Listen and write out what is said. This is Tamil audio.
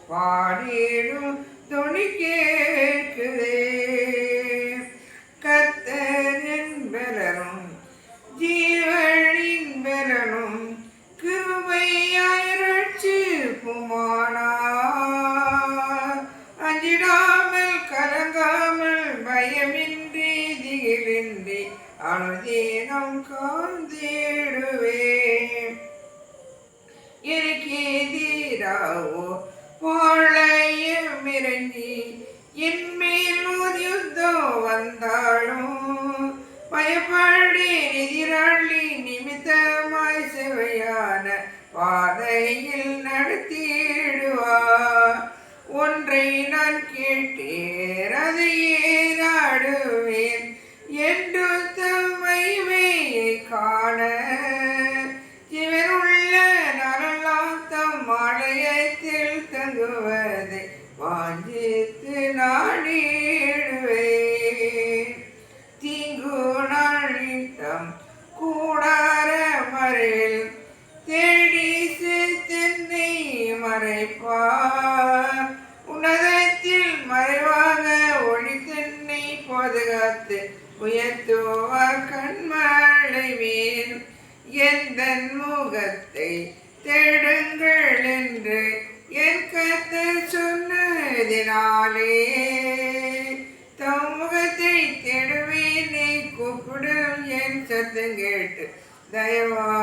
பாடிடும் துணி கேட்குதே. கர்த்தரின் பலனும் ஜீவனின் பலனும் கிருபையாய் ரட்சிப்புமானார். அஞ்சிடாமல் கலங்காமல் பயமின்றி திகிலின்றி அனுதினம் காத்திடுவேன். எனக்கு எதிராவோ பாளையம் இறங்கி என்மேல் ஒரு யுத்தம் வந்தாலும் பயப்படேன். எதிராளி நிமித்தமாய் செவையான பாதையில் நடத்திடுவார். ஒன்றை நான் கேட்டேன், அதையே நாடுவேன் என்று தம்மைமையை காண. ஜீவனுள்ள நாளெல்லாம் தம் ஆலயத்தில் தங்குவதை வாஞ்சித்து நாடிடுவேன். தீங்கு நாளில் தம் கூடார மறைவில் தேடி தென்னை மறைப்பார். உன்னதத்தில் மறைவாக ஒளி தென்னை பாதுகாத்து உயர்த்துவார் கண்மலை மேல். எந்த முகத்தை தேடுங்கள் என்று என் கர்த்தர் சொன்னதினாலே தம் முகத்தை தேடுவேன். கூப்பிடும் என் சத்தம் கேட்டு தயவா